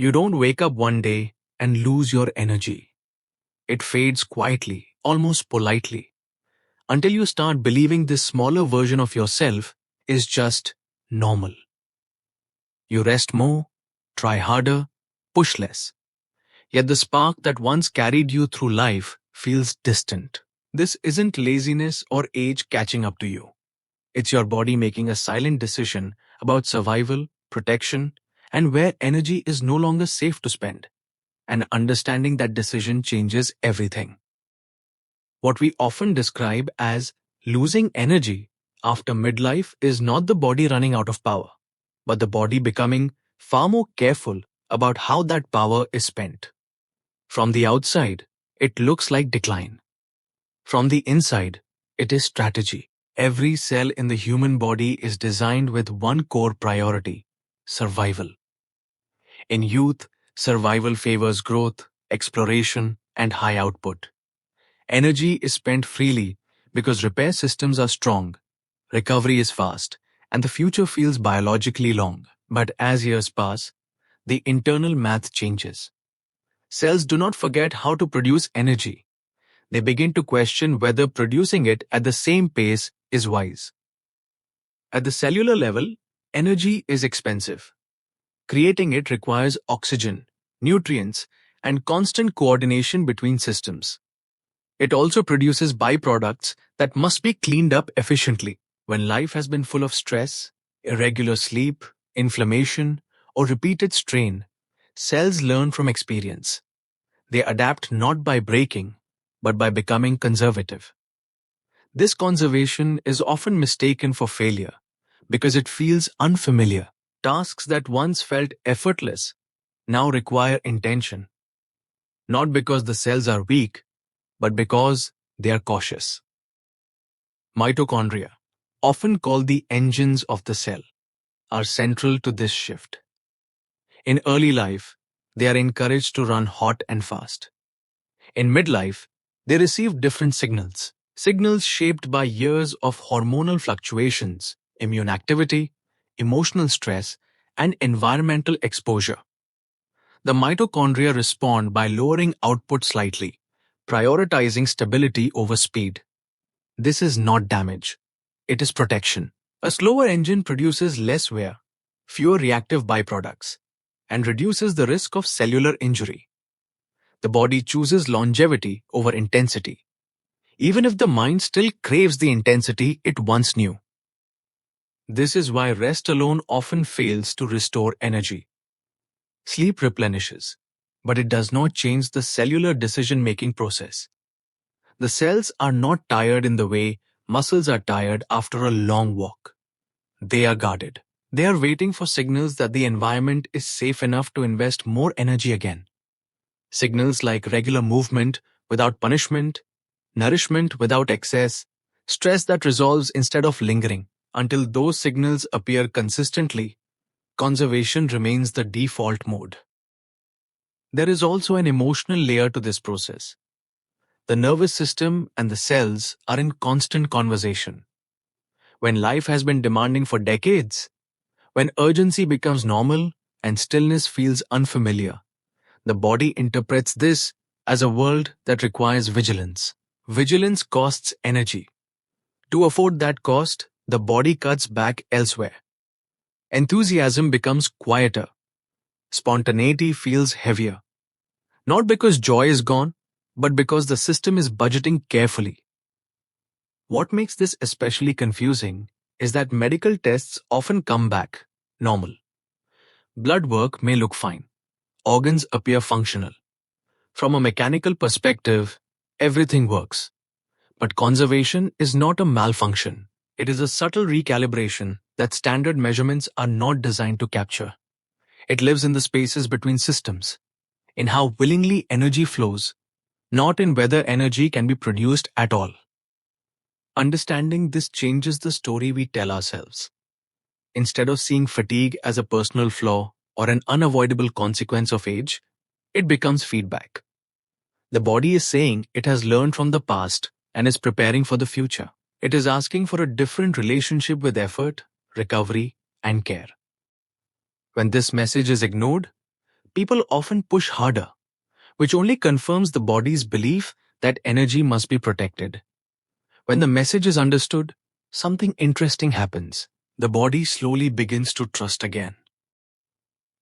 You don't wake up one day and lose your energy. It fades quietly, almost politely, until you start believing this smaller version of yourself is just normal. You rest more, try harder, push less. Yet the spark that once carried you through life feels distant. This isn't laziness or age catching up to you. It's your body making a silent decision about survival, protection, and where energy is no longer safe to spend. And understanding that decision changes everything. What we often describe as losing energy after midlife is not the body running out of power, but the body becoming far more careful about how that power is spent. From the outside, it looks like decline. From the inside, it is strategy. Every cell in the human body is designed with one core priority: survival. In youth, survival favors growth, exploration, and high output. Energy is spent freely because repair systems are strong, recovery is fast, and the future feels biologically long. But as years pass, the internal math changes. Cells do not forget how to produce energy. They begin to question whether producing it at the same pace is wise. At the cellular level, energy is expensive. Creating it requires oxygen, nutrients, and constant coordination between systems. It also produces byproducts that must be cleaned up efficiently. When life has been full of stress, irregular sleep, inflammation, or repeated strain, cells learn from experience. They adapt not by breaking, but by becoming conservative. This conservation is often mistaken for failure because it feels unfamiliar. Tasks that once felt effortless now require intention, not because the cells are weak, but because they are cautious. Mitochondria, often called the engines of the cell, are central to this shift. In early life, they are encouraged to run hot and fast. In midlife, they receive different signals shaped by years of hormonal fluctuations, immune activity, emotional stress, and environmental exposure. The mitochondria respond by lowering output slightly, prioritizing stability over speed. This is not damage. It is protection. A slower engine produces less wear, fewer reactive byproducts, and reduces the risk of cellular injury. The body chooses longevity over intensity, even if the mind still craves the intensity it once knew. This is why rest alone often fails to restore energy. Sleep replenishes, but it does not change the cellular decision-making process. The cells are not tired in the way muscles are tired after a long walk. They are guarded. They are waiting for signals that the environment is safe enough to invest more energy again. Signals like regular movement without punishment, nourishment without excess, stress that resolves instead of lingering. Until those signals appear consistently, conservation remains the default mode. There is also an emotional layer to this process. The nervous system and the cells are in constant conversation. When life has been demanding for decades, when urgency becomes normal and stillness feels unfamiliar, the body interprets this as a world that requires vigilance. Vigilance costs energy. To afford that cost, the body cuts back elsewhere. Enthusiasm becomes quieter. Spontaneity feels heavier. Not because joy is gone, but because the system is budgeting carefully. What makes this especially confusing is that medical tests often come back normal. Blood work may look fine. Organs appear functional. From a mechanical perspective, everything works. But conservation is not a malfunction. It is a subtle recalibration that standard measurements are not designed to capture. It lives in the spaces between systems, in how willingly energy flows, not in whether energy can be produced at all. Understanding this changes the story we tell ourselves. Instead of seeing fatigue as a personal flaw or an unavoidable consequence of age, it becomes feedback. The body is saying it has learned from the past and is preparing for the future. It is asking for a different relationship with effort, recovery, and care. When this message is ignored, people often push harder, which only confirms the body's belief that energy must be protected. When the message is understood, something interesting happens. The body slowly begins to trust again.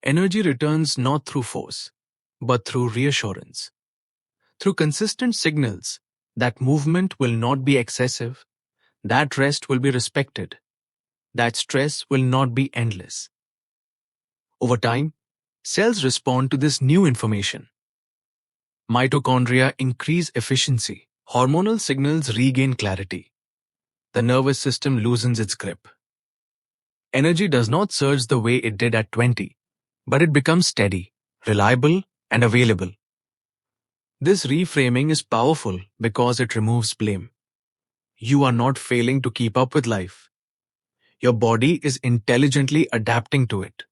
Energy returns not through force, but through reassurance, through consistent signals that movement will not be excessive, that rest will be respected, that stress will not be endless. Over time, cells respond to this new information. Mitochondria increase efficiency, hormonal signals regain clarity, the nervous system loosens its grip. Energy does not surge the way it did at 20, but it becomes steady, reliable, and available. This reframing is powerful because it removes blame. You are not failing to keep up with life. Your body is intelligently adapting to it.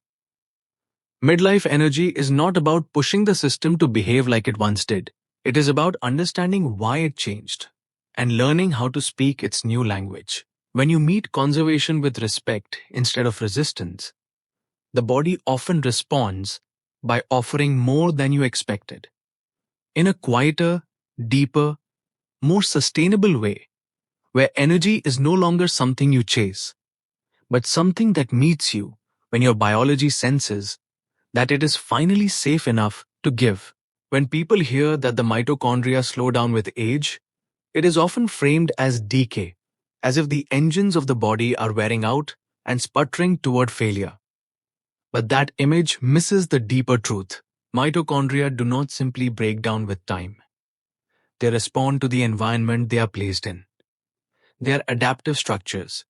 Midlife energy is not about pushing the system to behave like it once did. It is about understanding why it changed and learning how to speak its new language. When you meet conservation with respect instead of resistance, the body often responds by offering more than you expected. In a quieter, deeper, more sustainable way, where energy is no longer something you chase, but something that meets you when your biology senses that it is finally safe enough to give. When people hear that the mitochondria slow down with age, it is often framed as decay, as if the engines of the body are wearing out and sputtering toward failure. But that image misses the deeper truth. Mitochondria do not simply break down with time. They respond to the environment they are placed in. They are adaptive structures,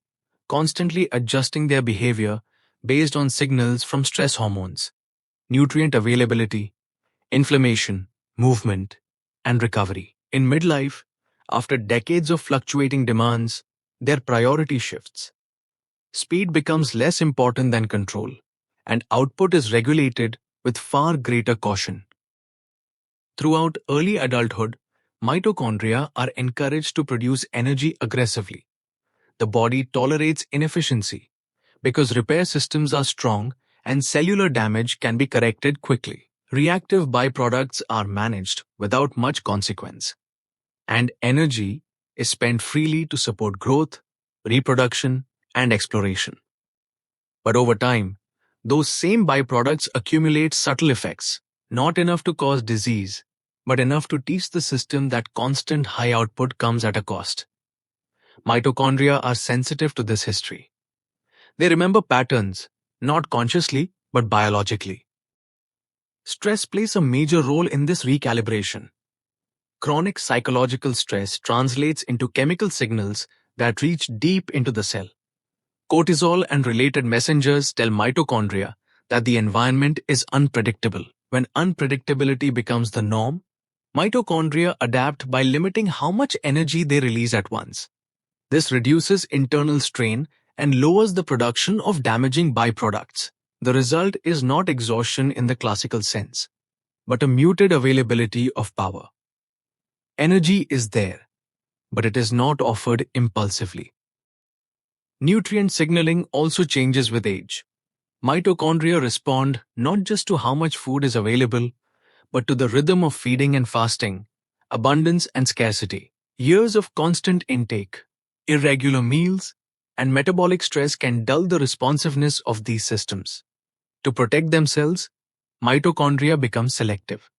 constantly adjusting their behavior based on signals from stress hormones, nutrient availability, inflammation, movement, and recovery. In midlife, after decades of fluctuating demands, their priority shifts. Speed becomes less important than control, and output is regulated with far greater caution. Throughout early adulthood, mitochondria are encouraged to produce energy aggressively. The body tolerates inefficiency because repair systems are strong and cellular damage can be corrected quickly. Reactive byproducts are managed without much consequence, and energy is spent freely to support growth, reproduction, and exploration. But over time, those same byproducts accumulate subtle effects, not enough to cause disease, but enough to teach the system that constant high output comes at a cost. Mitochondria are sensitive to this history. They remember patterns, not consciously, but biologically. Stress plays a major role in this recalibration. Chronic psychological stress translates into chemical signals that reach deep into the cell. Cortisol and related messengers tell mitochondria that the environment is unpredictable. When unpredictability becomes the norm, mitochondria adapt by limiting how much energy they release at once. This reduces internal strain and lowers the production of damaging byproducts. The result is not exhaustion in the classical sense, but a muted availability of power. Energy is there, but it is not offered impulsively. Nutrient signaling also changes with age. Mitochondria respond not just to how much food is available, but to the rhythm of feeding and fasting, abundance and scarcity. Years of constant intake, irregular meals, and metabolic stress can dull the responsiveness of these systems. To protect themselves, mitochondria become selective.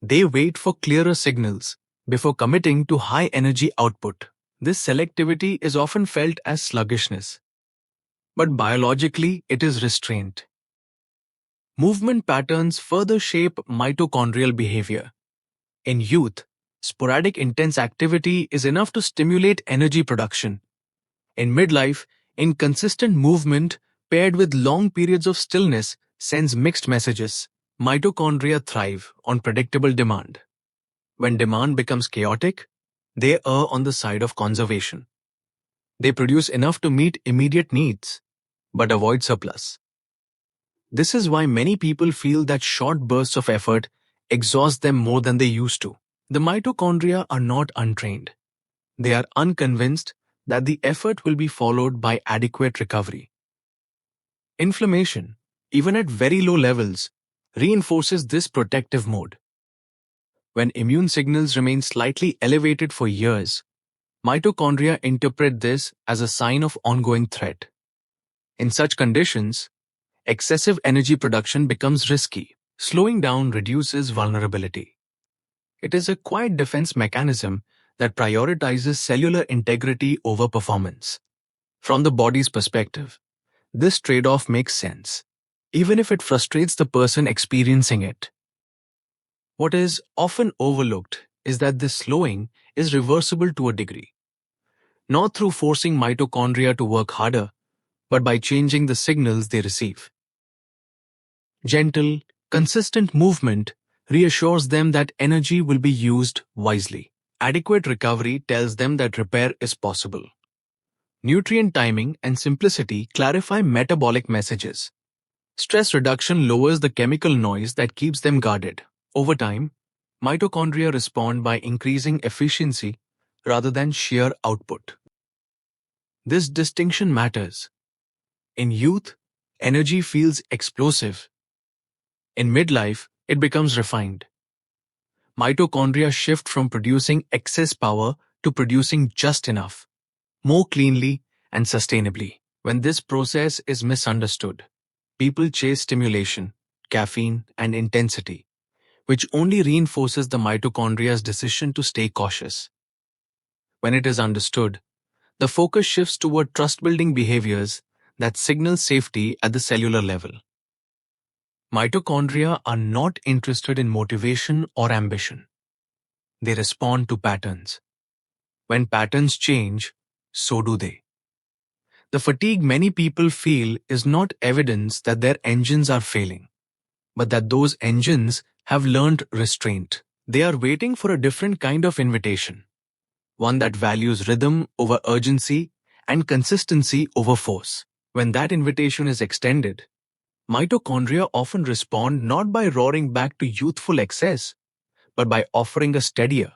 They wait for clearer signals before committing to high energy output. This selectivity is often felt as sluggishness, but biologically it is restraint. Movement patterns further shape mitochondrial behavior. In youth, sporadic intense activity is enough to stimulate energy production. In midlife, inconsistent movement paired with long periods of stillness sends mixed messages. Mitochondria thrive on predictable demand. When demand becomes chaotic, they err on the side of conservation. They produce enough to meet immediate needs, but avoid surplus. This is why many people feel that short bursts of effort exhaust them more than they used to. The mitochondria are not untrained. They are unconvinced that the effort will be followed by adequate recovery. Inflammation, even at very low levels, reinforces this protective mode. When immune signals remain slightly elevated for years, mitochondria interpret this as a sign of ongoing threat. In such conditions, excessive energy production becomes risky. Slowing down reduces vulnerability. It is a quiet defense mechanism that prioritizes cellular integrity over performance. From the body's perspective, this trade-off makes sense, even if it frustrates the person experiencing it. What is often overlooked is that this slowing is reversible to a degree, not through forcing mitochondria to work harder, but by changing the signals they receive. Gentle, consistent movement reassures them that energy will be used wisely. Adequate recovery tells them that repair is possible. Nutrient timing and simplicity clarify metabolic messages. Stress reduction lowers the chemical noise that keeps them guarded. Over time, mitochondria respond by increasing efficiency rather than sheer output. This distinction matters. In youth, energy feels explosive. In midlife, it becomes refined. Mitochondria shift from producing excess power to producing just enough, more cleanly and sustainably. When this process is misunderstood, people chase stimulation, caffeine, and intensity, which only reinforces the mitochondria's decision to stay cautious. When it is understood, the focus shifts toward trust-building behaviors that signal safety at the cellular level. Mitochondria are not interested in motivation or ambition. They respond to patterns. When patterns change, so do they. The fatigue many people feel is not evidence that their engines are failing, but that those engines have learned restraint. They are waiting for a different kind of invitation, one that values rhythm over urgency and consistency over force. When that invitation is extended, mitochondria often respond not by roaring back to youthful excess, but by offering a steadier,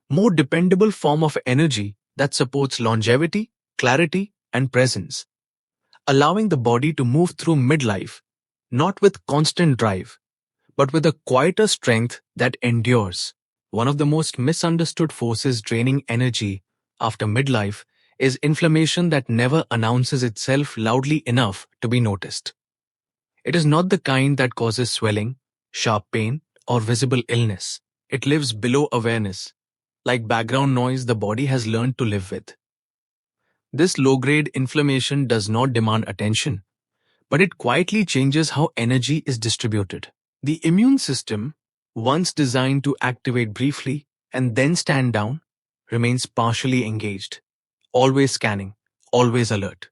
more dependable form of energy that supports longevity, clarity, and presence, allowing the body to move through midlife, not with constant drive, but with a quieter strength that endures. One of the most misunderstood forces draining energy after midlife is inflammation that never announces itself loudly enough to be noticed. It is not the kind that causes swelling, sharp pain, or visible illness. It lives below awareness, like background noise the body has learned to live with. This low-grade inflammation does not demand attention, but it quietly changes how energy is distributed. The immune system, once designed to activate briefly and then stand down, remains partially engaged, always scanning, always alert.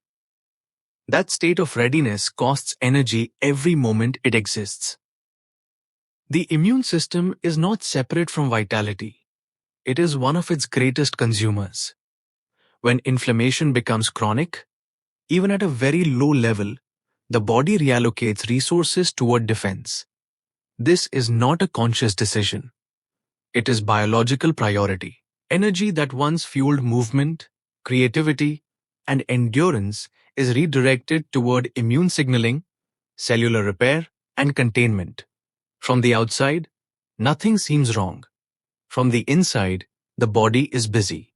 That state of readiness costs energy every moment it exists. The immune system is not separate from vitality. It is one of its greatest consumers. When inflammation becomes chronic, even at a very low level, the body reallocates resources toward defense. This is not a conscious decision. It is biological priority. Energy that once fueled movement, creativity, and endurance is redirected toward immune signaling, cellular repair, and containment. From the outside, nothing seems wrong. From the inside, the body is busy.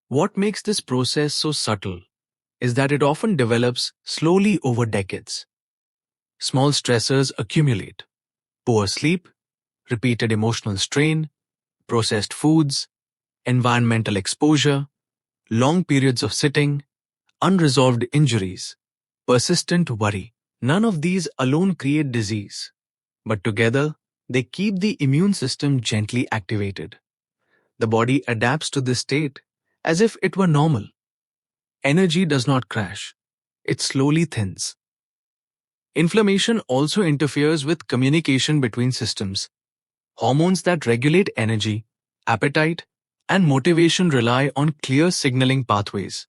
What makes this process so subtle is that it often develops slowly over decades. Small stressors accumulate: poor sleep, repeated emotional strain, processed foods, environmental exposure, long periods of sitting, unresolved injuries, persistent worry. None of these alone create disease, but together they keep the immune system gently activated. The body adapts to this state as if it were normal. Energy does not crash. It slowly thins. Inflammation also interferes with communication between systems. Hormones that regulate energy, appetite, and motivation rely on clear signaling pathways.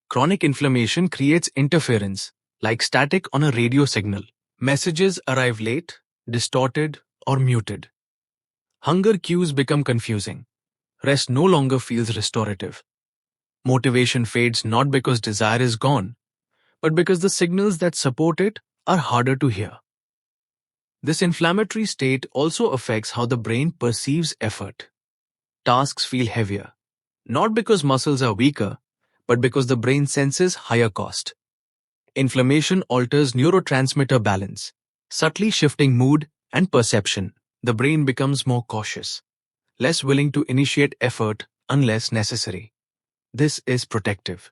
Chronic inflammation creates interference, like static on a radio signal. Messages arrive late, distorted, or muted. Hunger cues become confusing. Rest no longer feels restorative. Motivation fades not because desire is gone, but because the signals that support it are harder to hear. This inflammatory state also affects how the brain perceives effort. Tasks feel heavier, not because muscles are weaker, but because the brain senses higher cost. Inflammation alters neurotransmitter balance, subtly shifting mood and perception. The brain becomes more cautious, less willing to initiate effort unless necessary. This is protective.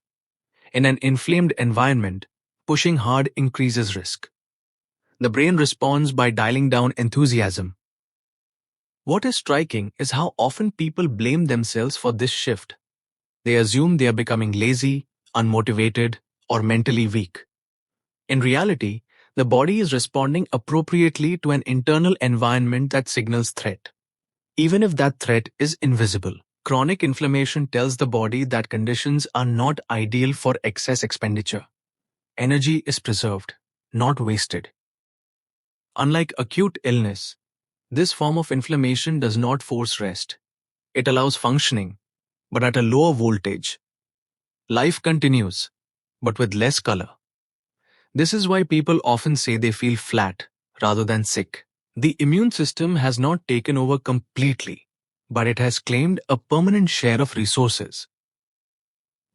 In an inflamed environment, pushing hard increases risk. The brain responds by dialing down enthusiasm. What is striking is how often people blame themselves for this shift. They assume they are becoming lazy, unmotivated, or mentally weak. In reality, the body is responding appropriately to an internal environment that signals threat, even if that threat is invisible. Chronic inflammation tells the body that conditions are not ideal for excess expenditure. Energy is preserved, not wasted. Unlike acute illness, this form of inflammation does not force rest. It allows functioning, but at a lower voltage. Life continues, but with less color. This is why people often say they feel flat rather than sick. The immune system has not taken over completely, but it has claimed a permanent share of resources.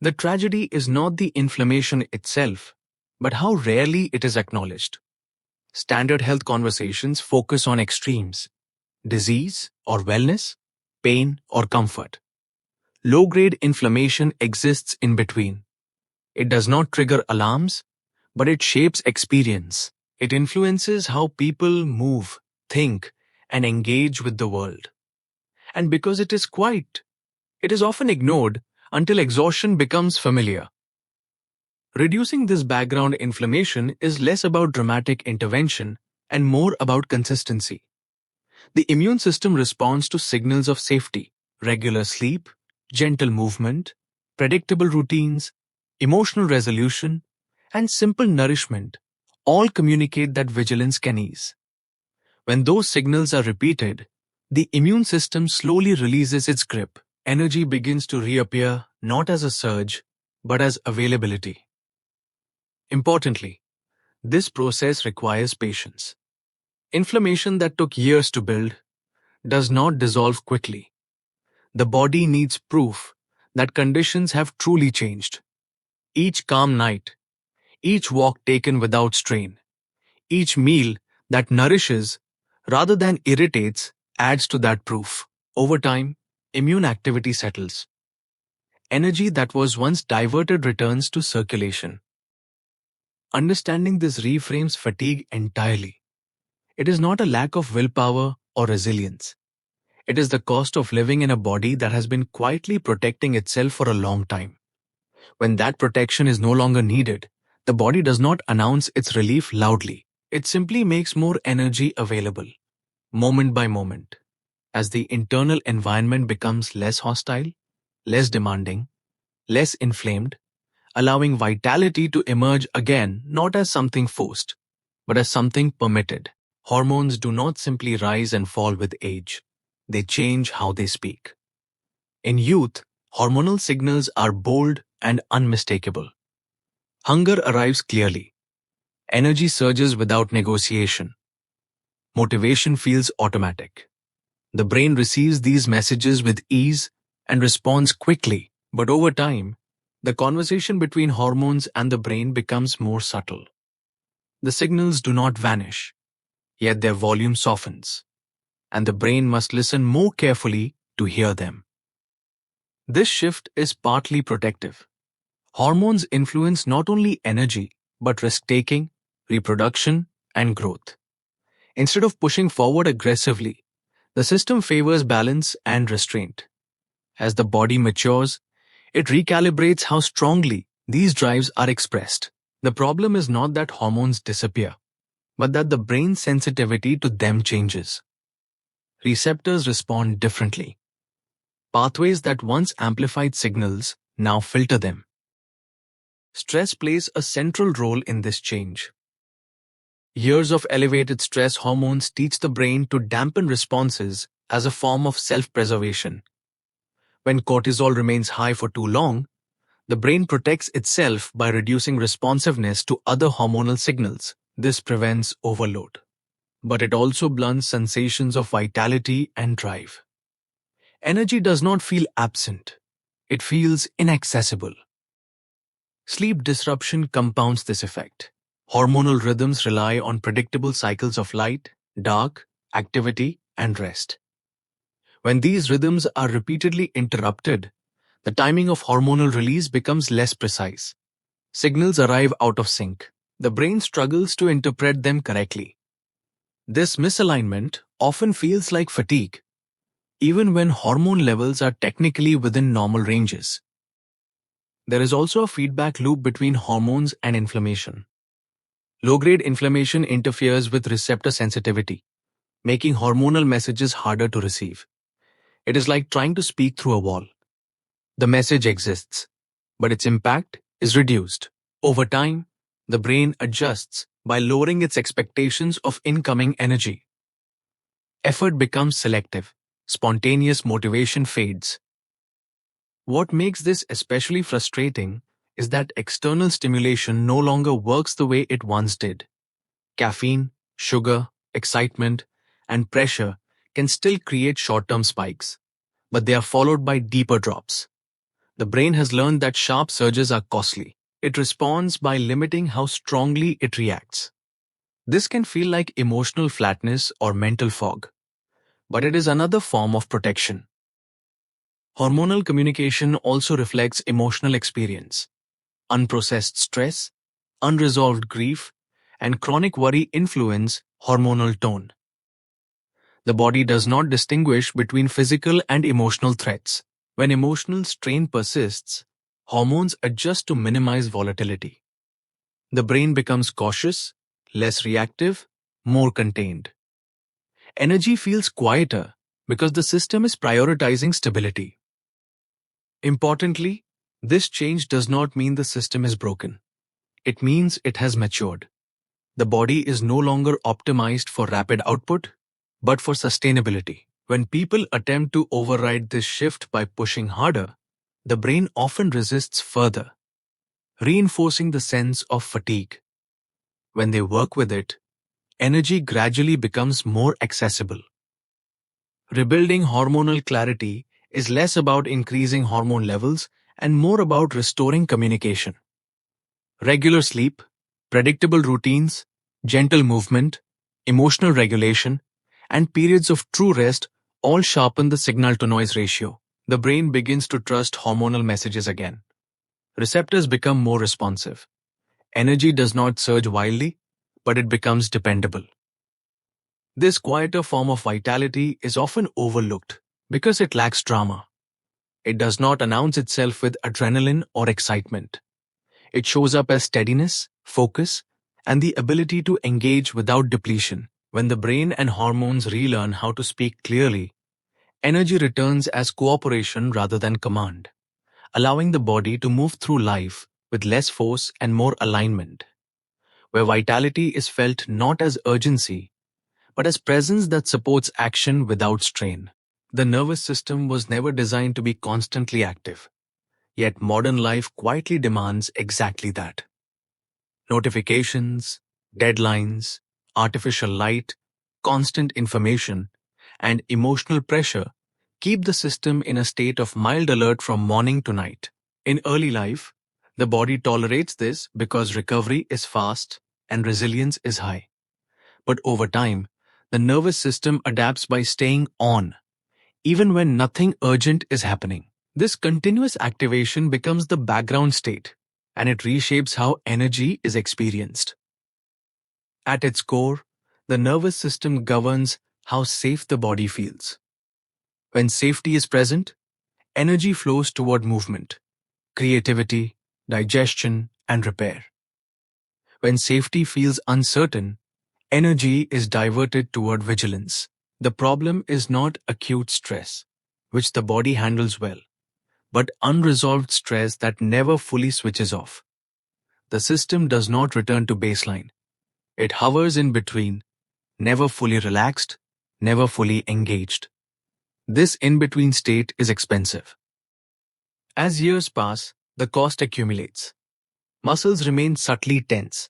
The tragedy is not the inflammation itself, but how rarely it is acknowledged. Standard health conversations focus on extremes: disease or wellness, pain or comfort. Low-grade inflammation exists in between. It does not trigger alarms, but it shapes experience. It influences how people move, think, and engage with the world. And because it is quiet, it is often ignored until exhaustion becomes familiar. Reducing this background inflammation is less about dramatic intervention and more about consistency. The immune system responds to signals of safety: regular sleep, gentle movement, predictable routines, emotional resolution, and simple nourishment all communicate that vigilance can ease. When those signals are repeated, the immune system slowly releases its grip. Energy begins to reappear not as a surge, but as availability. Importantly, this process requires patience. Inflammation that took years to build does not dissolve quickly. The body needs proof that conditions have truly changed. Each calm night, each walk taken without strain, each meal that nourishes rather than irritates adds to that proof. Over time, immune activity settles. Energy that was once diverted returns to circulation. Understanding this reframes fatigue entirely. It is not a lack of willpower or resilience. It is the cost of living in a body that has been quietly protecting itself for a long time. When that protection is no longer needed, the body does not announce its relief loudly. It simply makes more energy available, moment by moment. As the internal environment becomes less hostile, less demanding, less inflamed, allowing vitality to emerge again not as something forced, but as something permitted. Hormones do not simply rise and fall with age. They change how they speak. In youth, hormonal signals are bold and unmistakable. Hunger arrives clearly. Energy surges without negotiation. Motivation feels automatic. The brain receives these messages with ease and responds quickly, but over time, the conversation between hormones and the brain becomes more subtle. The signals do not vanish, yet their volume softens, and the brain must listen more carefully to hear them. This shift is partly protective. Hormones influence not only energy, but risk-taking, reproduction, and growth. Instead of pushing forward aggressively, the system favors balance and restraint. As the body matures, it recalibrates how strongly these drives are expressed. The problem is not that hormones disappear, but that the brain's sensitivity to them changes. Receptors respond differently. Pathways that once amplified signals now filter them. Stress plays a central role in this change. Years of elevated stress hormones teach the brain to dampen responses as a form of self-preservation. When cortisol remains high for too long, the brain protects itself by reducing responsiveness to other hormonal signals. This prevents overload. but it also blunts sensations of vitality and drive. Energy does not feel absent, it feels inaccessible. Sleep disruption compounds this effect. Hormonal rhythms rely on predictable cycles of light, dark, activity, and rest. When these rhythms are repeatedly interrupted, the timing of hormonal release becomes less precise. Signals arrive out of sync. The brain struggles to interpret them correctly. This misalignment often feels like fatigue, even when hormone levels are technically within normal ranges. There is also a feedback loop between hormones and inflammation. Low-grade inflammation interferes with receptor sensitivity, making hormonal messages harder to receive. It is like trying to speak through a wall. The message exists, but its impact is reduced. Over time, the brain adjusts by lowering its expectations of incoming energy. Effort becomes selective. Spontaneous motivation fades. What makes this especially frustrating is that external stimulation no longer works the way it once did. Caffeine, sugar, excitement, and pressure can still create short-term spikes, but they are followed by deeper drops. The brain has learned that sharp surges are costly. It responds by limiting how strongly it reacts. This can feel like emotional flatness or mental fog, but it is another form of protection. Hormonal communication also reflects emotional experience. Unprocessed stress, unresolved grief, and chronic worry influence hormonal tone. The body does not distinguish between physical and emotional threats. When emotional strain persists, hormones adjust to minimize volatility. The brain becomes cautious, less reactive, more contained. Energy feels quieter because the system is prioritizing stability. Importantly, this change does not mean the system is broken. It means it has matured. The body is no longer optimized for rapid output, but for sustainability. When people attempt to override this shift by pushing harder, the brain often resists further, reinforcing the sense of fatigue. When they work with it, energy gradually becomes more accessible. Rebuilding hormonal clarity is less about increasing hormone levels and more about restoring communication. Regular sleep, predictable routines, gentle movement, emotional regulation, and periods of true rest all sharpen the signal-to-noise ratio. The brain begins to trust hormonal messages again. Receptors become more responsive. Energy does not surge wildly, but it becomes dependable. This quieter form of vitality is often overlooked because it lacks drama. It does not announce itself with adrenaline or excitement. It shows up as steadiness, focus, and the ability to engage without depletion. When the brain and hormones relearn how to speak clearly, energy returns as cooperation rather than command, allowing the body to move through life with less force and more alignment. Where vitality is felt not as urgency, but as presence that supports action without strain. The nervous system was never designed to be constantly active, yet modern life quietly demands exactly that. Notifications, deadlines, artificial light, constant information, and emotional pressure keep the system in a state of mild alert from morning to night. In early life, the body tolerates this because recovery is fast and resilience is high. But over time, the nervous system adapts by staying on, even when nothing urgent is happening. This continuous activation becomes the background state, and it reshapes how energy is experienced. At its core, the nervous system governs how safe the body feels. When safety is present, energy flows toward movement, creativity, digestion, and repair. When safety feels uncertain, energy is diverted toward vigilance. The problem is not acute stress, which the body handles well, but unresolved stress that never fully switches off. The system does not return to baseline. It hovers in between, never fully relaxed, never fully engaged. This in-between state is expensive. As years pass, the cost accumulates. Muscles remain subtly tense.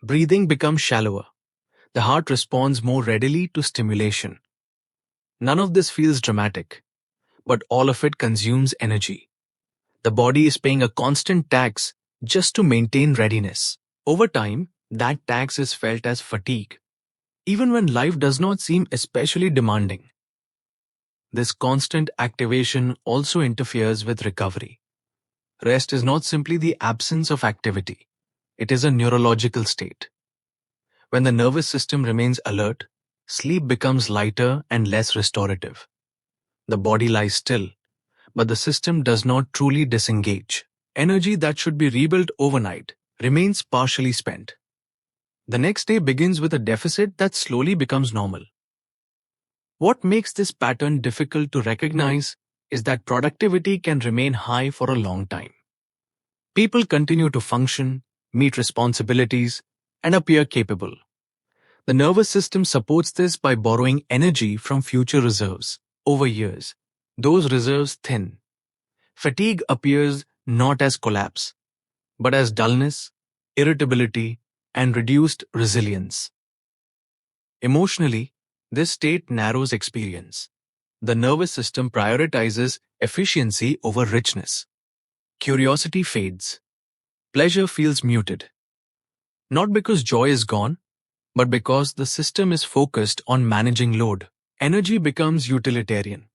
Breathing becomes shallower. The heart responds more readily to stimulation. None of this feels dramatic, but all of it consumes energy. The body is paying a constant tax just to maintain readiness. Over time, that tax is felt as fatigue, even when life does not seem especially demanding. This constant activation also interferes with recovery. Rest is not simply the absence of activity, it is a neurological state. When the nervous system remains alert, sleep becomes lighter and less restorative. The body lies still, but the system does not truly disengage. Energy that should be rebuilt overnight remains partially spent. The next day begins with a deficit that slowly becomes normal. What makes this pattern difficult to recognize is that productivity can remain high for a long time. People continue to function, meet responsibilities, and appear capable. The nervous system supports this by borrowing energy from future reserves. Over years, those reserves thin. Fatigue appears not as collapse, but as dullness, irritability, and reduced resilience. Emotionally, this state narrows experience. The nervous system prioritizes efficiency over richness. Curiosity fades. Pleasure feels muted. Not because joy is gone, but because the system is focused on managing load. Energy becomes utilitarian,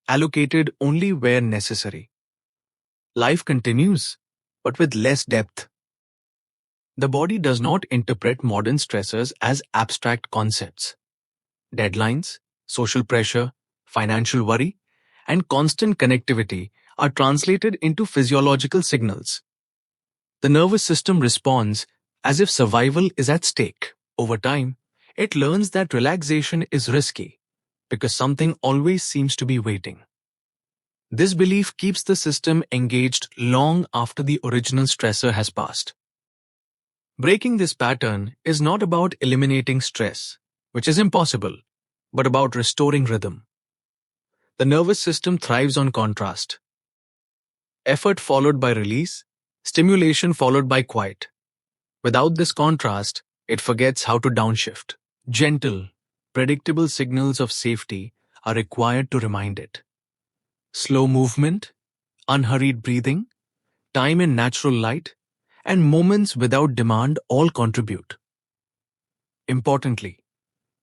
allocated only where necessary. Life continues, but with less depth. The body does not interpret modern stressors as abstract concepts. Deadlines, social pressure, financial worry, and constant connectivity are translated into physiological signals. The nervous system responds as if survival is at stake. Over time, it learns that relaxation is risky because something always seems to be waiting. This belief keeps the system engaged long after the original stressor has passed. Breaking this pattern is not about eliminating stress, which is impossible, but about restoring rhythm. The nervous system thrives on contrast. Effort followed by release, stimulation followed by quiet. Without this contrast, it forgets how to downshift. Gentle, predictable signals of safety are required to remind it. Slow movement, unhurried breathing, time in natural light, and moments without demand all contribute. Importantly,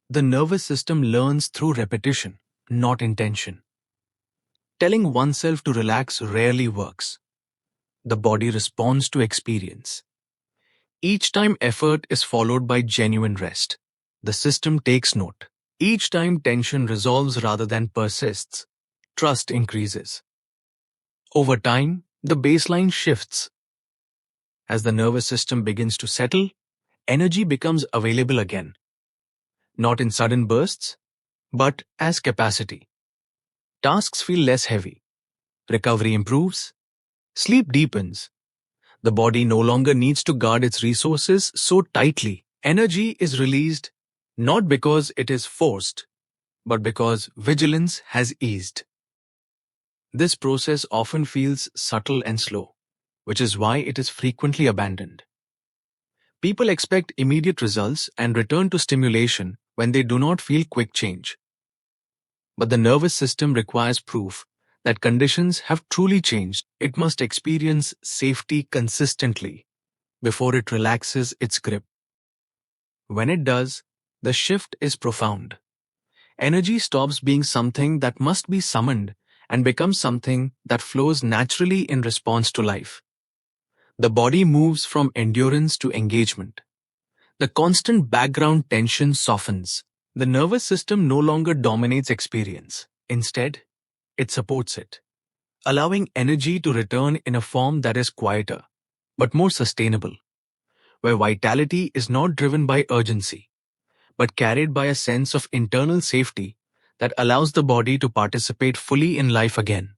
the nervous system learns through repetition, not intention. Telling oneself to relax rarely works. The body responds to experience. Each time effort is followed by genuine rest, the system takes note. Each time tension resolves rather than persists, trust increases. Over time, the baseline shifts. As the nervous system begins to settle, energy becomes available again. Not in sudden bursts, but as capacity. Tasks feel less heavy. Recovery improves. Sleep deepens. The body no longer needs to guard its resources so tightly. Energy is released not because it is forced, but because vigilance has eased. This process often feels subtle and slow, which is why it is frequently abandoned. People expect immediate results and return to stimulation when they do not feel quick change. But the nervous system requires proof that conditions have truly changed. It must experience safety consistently before it relaxes its grip. When it does, the shift is profound. Energy stops being something that must be summoned and becomes something that flows naturally in response to life. The body moves from endurance to engagement. The constant background tension softens. The nervous system no longer dominates experience. Instead, it supports it, allowing energy to return in a form that is quieter, but more sustainable, where vitality is not driven by urgency, but carried by a sense of internal safety that allows the body to participate fully in life again.